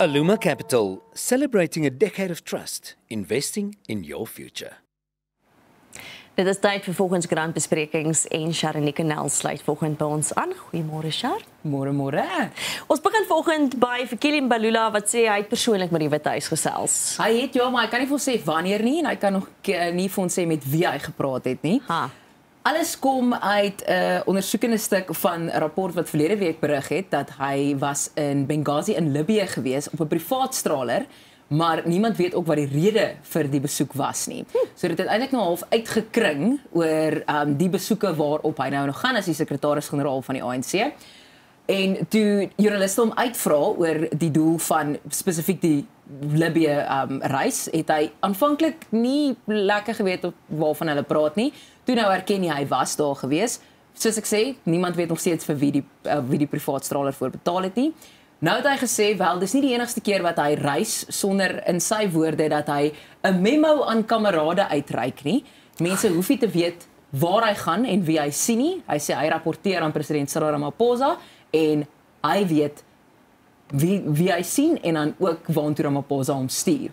Aluma Capital, celebrating a decade of trust, investing in your future. Dit is tyd vir volgens grandbesprekings en Sharonike Nel sluit volgend by ons aan. Goeiemôre Shar. Môre. Ons begin volgend by Fikile Mbalula wat sê hy het persoonlik met die Withuis gesels. Hy het ja, maar hy kan nie vir ons sê wanneer nie en hy kan nog nie vir ons sê met wie hy gepraat het nie. Alles kom uit 'n ondersoekende stuk van 'n rapport wat verlede week berig het dat hy was in Benghazi in Libië gewees op 'n privaat straler, maar niemand weet ook wat die rede vir die besoek was nie. So dit het eintlik nou half uitgekring oor die besoeke waarop hy nou nog gaan as die sekretaris-generaal van die ANC. En toe joernaliste hom uitvra oor die doel van spesifiek die Libië reis, het hy aanvanklik nie lekker geweet op waarvan hulle praat nie. Toe nou erken hy was daar gewees. Soos ek sê, niemand weet nog steeds vir wie die privaat straler voor betaal het nie. Nou het hy gesê, wel, dis nie die enigste keer wat hy reis sonder in sy woorde dat hy 'n memo aan kamerade uitreik nie. Mense hoef nie te weet waar hy gaan en wie hy sien nie. Hy sê hy rapporteer aan president Cyril Ramaphosa en hy weet wie hy sien en dan ook waartoe Ramaphosa hom stuur.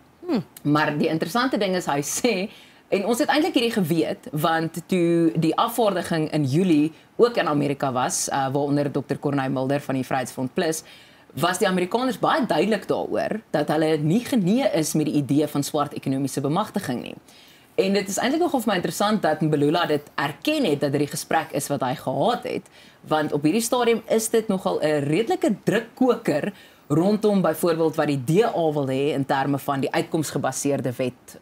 Maar die interessante ding is hy sê, en ons het eintlik hierdie geweet, want toe die afvaardiging in Julie ook in Amerika was, waaronder Dr. Corneille Mulder van die Vryheidsfront Plus, was die Amerikaners baie duidelik daaroor dat hulle nie genee is met die idee van swart ekonomiese bemagtiging nie. En dit is eintlik nogal vir my interessant dat Mbalula dit erken het dat dit die gesprek is wat hy gehad het, want op hierdie stadium is dit nogal 'n redelike drukkoker rondom byvoorbeeld wat die DA wil hê in terme van die uitkomsgebaseerde wet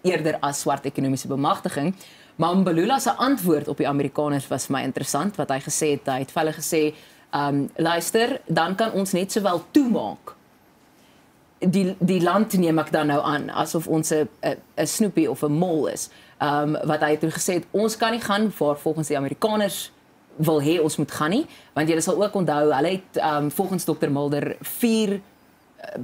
eerder as swart ekonomiese bemagtiging. Maar Mbalula se antwoord op die Amerikaners was vir my interessant, wat hy gesê het, hy het vir hulle gesê, luister, dan kan ons net sowel toemaak. Die land neem ek dan nou aan, asof ons 'n snoepie of 'n mol is. Wat hy toe gesê het, ons kan nie gaan waar volgens die Amerikaners wil hê ons moet gaan nie, want julle sal ook onthou, hulle het volgens Dr. Mulder 4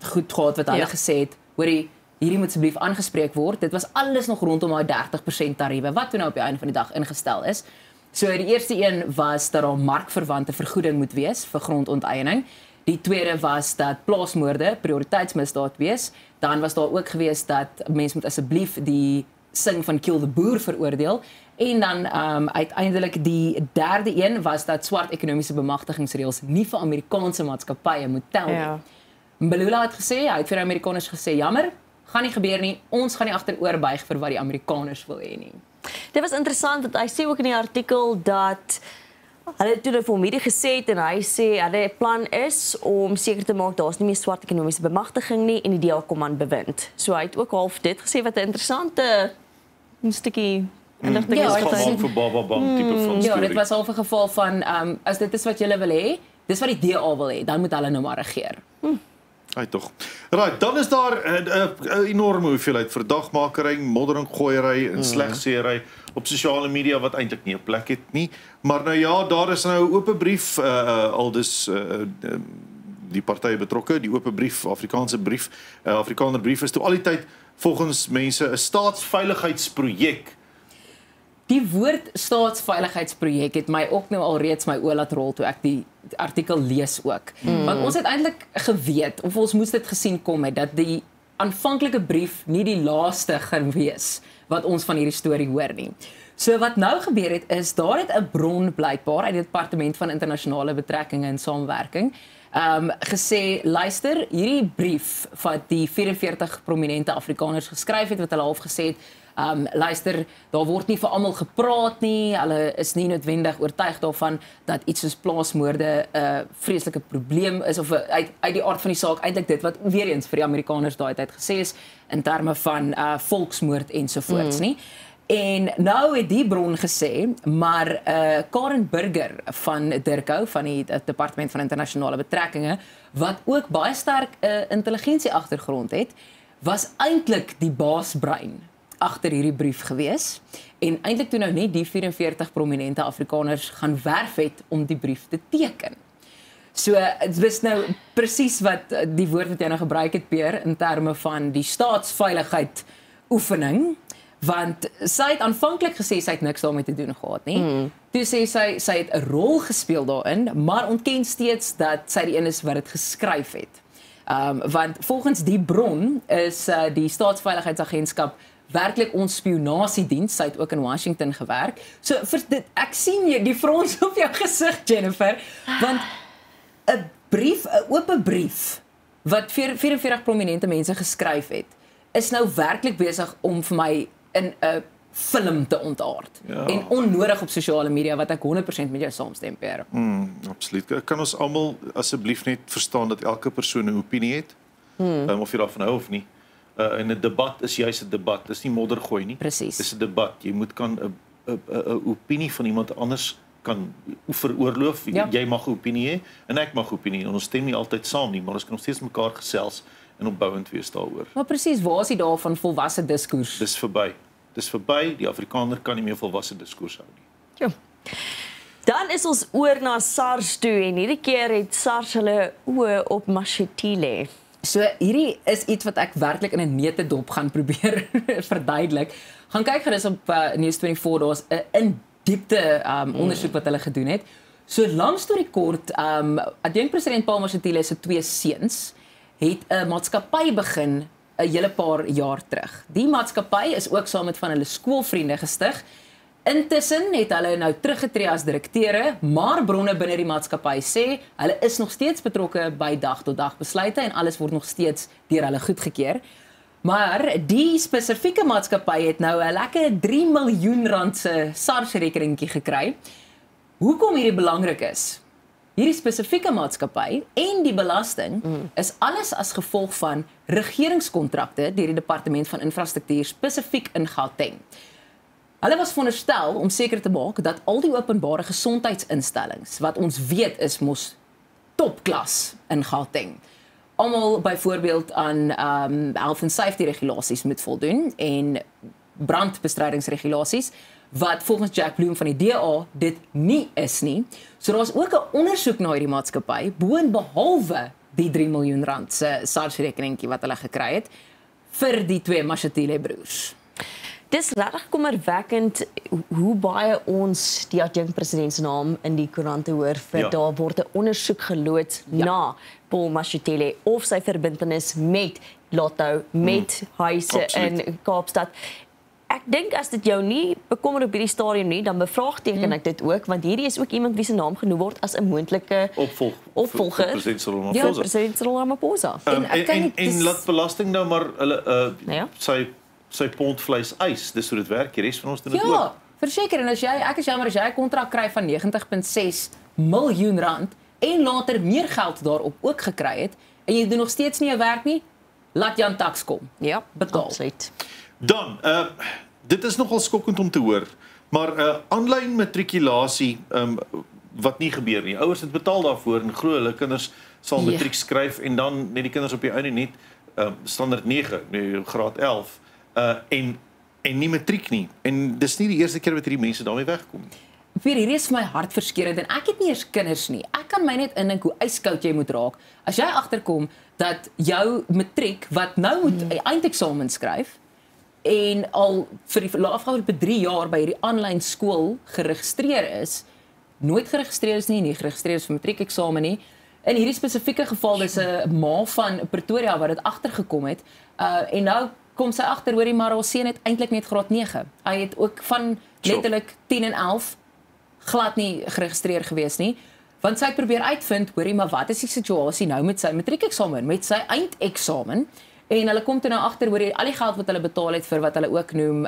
goed gehad wat hulle gesê het, hoorie, hierdie moet asseblief aangespreek word. Dit was alles nog rondom daai 30% tariewe, wat toe nou op die einde van die dag ingestel is. So die eerste een was dat daar markverwante vergoeding moet wees vir grondonteiening. Die tweede was dat plaasmoorde prioriteitsmisdaad wees. Dan was daar ook gewees dat mense moet asseblief die sing van Kill the Boer veroordeel. En dan uiteindelik die derde een was dat swart ekonomiese bemagtigingsreëls nie vir Amerikaanse maatskappye moet tel nie. Mbalula het gesê, hy het vir die Amerikaners gesê, jammer, gaan nie gebeur nie, ons gaan nie agteroor buig vir wat die Amerikaners wil hê nie. Dit was interessant dat hy sê ook in die artikel dat hulle toe vir hom hierdie gesê het en hy sê hulle plan is om seker te maak daar's nie meer swart ekonomiese bemagtiging nie en die DA kom aan bewind. So hy het ook half dit gesê wat 'n interessante stukkie inligting is. Ja, dit was half 'n geval van as dit is wat julle wil hê, dis wat die DA wil hê, dan moet hulle nou maar regeer. Hy tog. Right, dan is daar 'n enorme hoeveelheid verdagmakery, moddering, gooiery en slegseery op sosiale media wat eintlik nie 'n plek het nie. Maar nou ja, daar is nou 'n oop brief aldus die partye betrokke, die oop brief, Afrikaanse brief, Afrikaner brief is toe al die tyd volgens mense 'n staatsveiligheidsprojek. Die woord staatsveiligheidsprojek het my ook nou al reeds my oë laat rol toe ek die artikel lees ook. Want ons het eintlik geweet, of ons moes dit gesien kom het, dat die aanvanklike brief nie die laaste gaan wees wat ons van hierdie storie hoor nie. So wat nou gebeur het is, daar het 'n bron blykbaar uit die Departement van Internasionale Betrekkinge en Samewerking gesê, luister, hierdie brief wat die 44 prominente Afrikaners geskryf het, wat hulle half gesê het, luister, daar word nie vir almal gepraat nie, hulle is nie noodwendig oortuig daarvan dat iets soos plaasmoorde 'n vreeslike probleem is, of uit die aard van die saak, eintlik dit wat weer eens vir die Amerikaners daai tyd gesê is, in terme van volksmoord ensovoorts nie. En nou het die bron gesê, maar Karen Burger van DIRCO, van die Departement van Internasionale Betrekkinge, wat ook baie sterk intelligensie agtergrond het, was eintlik die baasbrein agter hierdie brief gewees en eintlik toe nou net die 44 prominente Afrikaners gaan werf het om die brief te teken. So dit is nou presies wat die woord wat jy nou gebruik het, Peer, in terme van die staatsveiligheid oefening, want sy het aanvanklik gesê sy het niks daarmee te doen gehad nie. Toe sê sy het 'n rol gespeel daarin, maar ontken steeds dat sy die een is wat dit geskryf het. Want volgens die bron is die Staatsveiligheidsagentskap werklik ons spionasiediens, sy het ook in Washington gewerk. So vir dit, ek sien jy die frons op jou gesig, Jennifer, want 'n oop brief wat 44 prominente mense geskryf het, is nou werklik besig om vir my in 'n film te ontaard. Ja. En onnodig op sosiale media, wat ek 100% met jou saamstem, Pierre. Absoluut. Kan ons almal asseblief net verstaan dat elke persoon 'n opinie het? Of jy daarvan hou of nie. In 'n debat is juis 'n debat. Dis nie moddergooi nie. Presies. Dis 'n debat. Jy moet kan 'n opinie van iemand anders kan veroorloof. Ja. Jy mag 'n opinie hê en ek mag 'n opinie. En ons stem nie altyd saam nie, maar ons kan nog steeds mekaar gesels en opbouend wees daaroor. Maar presies, waar is dit daarvan volwasse diskurs? Dis verby. Dis verby. Die Afrikaner kan nie meer volwasse diskurs hou nie. Ja. Dan is ons oor na SARS toe en hierdie keer het SARS hulle oë op Mashatile. So hierdie is iets wat ek werklik in 'n neutedop gaan probeer verduidelik. Gaan kyk gerus op News24, daar's 'n in diepte ondersoek wat hulle gedoen het. So lank storie kort, adjunkpresident Paul Mashatile se 2 seuns het 'n maatskappy begin 'n hele paar jaar terug. Die maatskappy is ook saam met van hulle skoolvriende gestig. Intussen het hulle nou teruggetree as direkteure, maar bronne binne die maatskappy sê hulle is nog steeds betrokke by dag-tot-dag besluite en alles word nog steeds deur hulle goedgekeur. Maar die spesifieke maatskappy het nou 'n lekker 3 miljoen rand se SARS-rekeningkie gekry. Hoekom hierdie belangrik is? Hierdie spesifieke maatskappy en die belasting is alles as gevolg van regeringskontrakte deur die Departement van Infrastruktuur spesifiek in Gauteng. Hulle was veronderstel om seker te maak dat al die openbare gesondheidsinstellings wat ons weet is mos topklas in Gauteng, almal byvoorbeeld aan health and safety regulasies moet voldoen en brandbestrydingsregulasies wat volgens Jack Bloem van die DA dit nie is nie. So daar's ook 'n ondersoek na hierdie maatskappy boonbehalwe die 3 miljoen rand se SARS-rekeningkie wat hulle gekry het vir die 2 Mashatile broers. Dis regtig kommerwekkend hoe baie ons die adjunkpresident se naam in die koerante hoor vir daar word 'n ondersoek geloods na Paul Mashatile of sy verbintenis met Lotto, met huise in Kaapstad. Ek dink as dit jou nie bekommer op hierdie stadium nie, dan bevraagteken ek dit ook, want hierdie is ook iemand wie se naam genoem word as 'n moontlike opvolger president Cyril Ramaphosa. Ja, president Cyril Ramaphosa. En laat belasting nou maar hulle sy pond vleis eis. Dis hoe dit werk. Die res van ons doen dit ook. Ja, verseker. En ek is jammer as jy 'n kontrak kry van 90.6 miljoen rand en later meer geld daarop ook gekry het en jy doen nog steeds nie jou werk nie, laat Jan Tax kom. Ja, betaal. Absoluut. Dan, dit is nogal skokkend om te hoor, maar aanlyn matrikulasie wat nie gebeur nie. Ouers het betaal daarvoor en glo hulle kinders sal matriek skryf en dan net die kinders op die einde net standaard 9, graad 11 en nie matriek nie. En dis nie die eerste keer wat hierdie mense daarmee wegkom nie. Hierdie is vir my hartverskeurende en ek het nie eers kinders nie. Ek kan my net indink hoe ijskoud jy moet raak as jy agterkom dat jou matriek wat nou moet eindeksamen skryf en al vir die afgelope 3 jaar by hierdie aanlyn skool geregistreer is, nooit geregistreer is nie geregistreer is vir matriekeksamen nie. In hierdie spesifieke geval is 'n ma van Pretoria wat dit agtergekom het en nou kom sy agter hoorie maar haar seun het eintlik net graad 9. Hy het ook van letterlik 10 en 11 glad nie geregistreer gewees nie. Want sy het probeer uitvind, hoorie maar wat is die situasie nou met sy matriekeksamen, met sy eindeksamen? En hulle kom toe nou agter hoor al die geld wat hulle betaal het vir wat hulle ook noem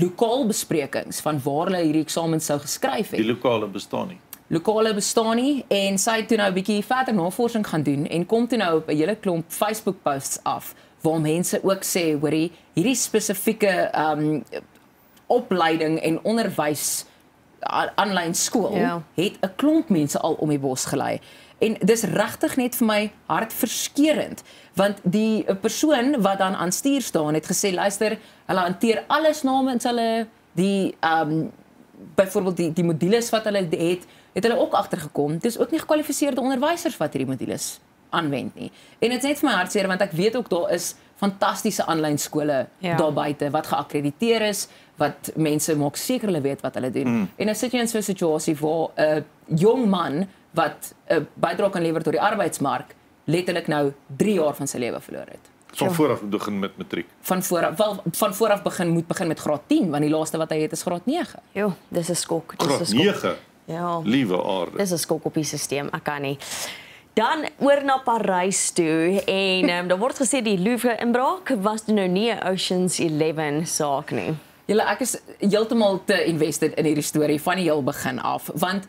lokaal besprekings van waar hulle hierdie eksamen sou geskryf het. Die lokale bestaan nie. Lokale bestaan nie en sy het toe nou 'n bietjie verder navorsing gaan doen en kom toe nou op 'n hele klomp Facebook posts af waar mense ook sê hoorie hierdie spesifieke opleiding en onderwys aanlyn skool het 'n klomp mense al om die bos gelei. En dis regtig net vir my hartverskeurend, want die persoon wat dan aan stuur staan het gesê luister, hulle hanteer alles namens hulle, die byvoorbeeld die modules wat hulle het hulle ook agtergekom. Dis ook nie gekwalifiseerde onderwysers wat hierdie modules aanwend nie. En dit is net vir my hartseer want ek weet ook daar is fantastiese aanlyn skole daar buite wat geakkrediteer is, wat mense maak seker hulle weet wat hulle doen. En dan sit jy in so 'n situasie waar 'n jong man wat 'n bydrae kan lewer tot die arbeidsmark letterlik nou 3 jaar van sy lewe verloor het. Van vooraf begin met matriek. Van vooraf moet begin met graad 10, want die laaste wat hy het is graad 9. Jo, dis 'n skok. Dis 'n Graad skok. 9. Ja. Liewe aarde. Dis 'n skok op die stelsel, ek kan nie. Dan oor na Parys toe en daar word gesê die Louvre inbraak was toe nou nie 'n Ocean's 11 saak nie. Julle, ek is heeltemal te invested in hierdie storie van die heel begin af, want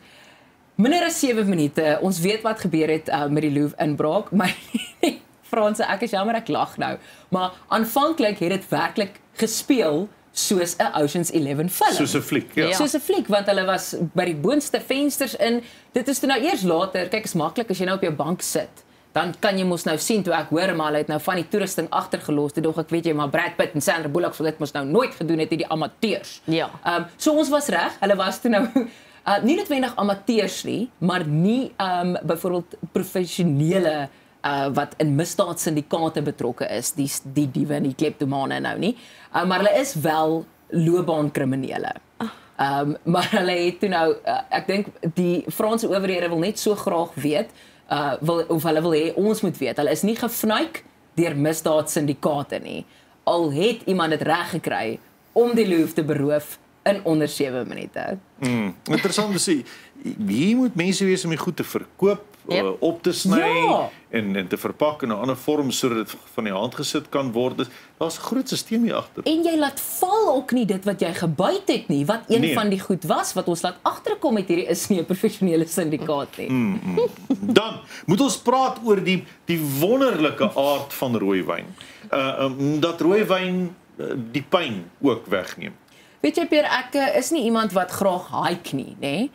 minder as 7 minute, ons weet wat gebeur het met die Louvre inbraak, maar Franse, ek is jammer ek lag nou, maar aanvanklik het dit werklik gespeel soos 'n Ocean's 11 film. Soos 'n fliek, ja. Soos 'n fliek, want hulle was by die boonste vensters in. Dit is toe nou eers later, kyk, is maklik as jy nou op jou bank sit. Dan kan jy mos nou sien toe ek hoor maar hulle het nou van die toerusting agtergelos. Toe dog ek, weet jy, maar Brad Pitt en Sandra Bullock sou dit mos nou nooit gedoen het, die amateurs. Ja. So ons was reg. Hulle was toe nou nie noodwendig amateurs nie, maar nie byvoorbeeld professionele wat in misdaadsyndikaate betrokke is, die diewe en die kleptomane nou nie. Maar hulle is wel loopbaankriminele. Maar hulle het toe nou, ek dink die Franse owerhede wil net so graag weet, of hulle wil hê ons moet weet. Hulle is nie gefnuik deur misdaadsyndikaate nie. Al het iemand dit reg gekry om die Louvre te beroof in onder 7 minute. Interessant te sê, hier moet mense wees om die goed te verkoop, op te sny Ja. en te verpak in 'n ander vorm sodat dit van die hand gesit kan word. Daar's 'n groot stelsel hier agter. En jy laat val ook nie dit wat jy gebyt het nie, wat een Nee. van die goed was wat ons laat agterkom met hierdie is nie 'n professionele syndikaat nie. Dan moet ons praat oor die wonderlike aard van rooiwyn. Dat rooiwyn die pyn ook wegneem. Weet jy Pierre, ek is nie iemand wat graag hike nie, nê?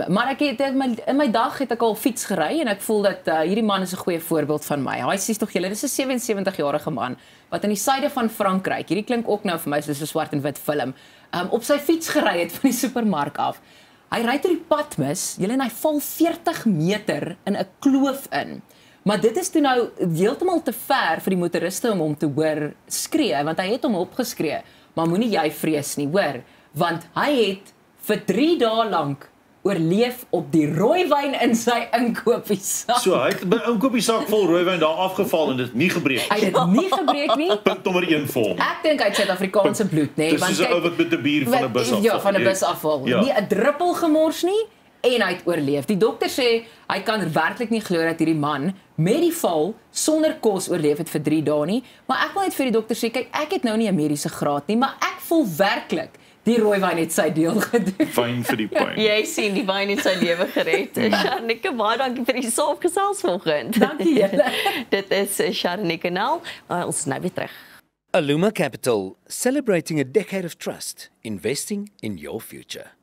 Maar ek het in my dag het ek al fiets gery en ek voel dat hierdie man is 'n goeie voorbeeld van my. Hy sê tog julle, dis 'n 77-jarige man wat in die suide van Frankryk, hierdie klink ook nou vir my soos 'n swart en wit film, op sy fiets gery het van die supermark af. Hy ry deur die pad mis, julle, en hy val 40 meter in 'n kloof in. Maar dit is toe nou heeltemal te ver vir die motoriste om hom te hoor skree, want hy het hom opgeskree. Maar moenie jy vrees nie, hoor, want hy het vir 3 dae lank oorleef op die rooiwyn in sy inkopiesak. So hy het 'n inkopiesak vol rooiwyn daar afgeval en dit nie gebreek. Hy het dit nie gebreek nie. Punt nommer 1 vir hom. Ek dink hy het Suid-Afrikaanse bloed, nê, Dis soos 'n ou wat met 'n bier van 'n bus afval. Ja, van 'n bus afval. Ja. Nie 'n druppel gemors nie en hy het oorleef. Die dokter sê hy kan werklik nie glo dat hierdie man met die val sonder kos oorleef het vir 3 dae nie, maar ek wil net vir die dokter sê, kyk, ek het nou nie 'n mediese graad nie, maar ek voel werklik die rooiwyn het sy deel gedoen. Wyn vir die pyn. Jy sien die wyn het sy lewe gered. Sharnike, baie dankie vir die saamgesels vanoggend. Dankie julle. Dit is Sharnike Nel. Ons is nou weer terug. Aluma Capital, celebrating a decade of trust, investing in your future.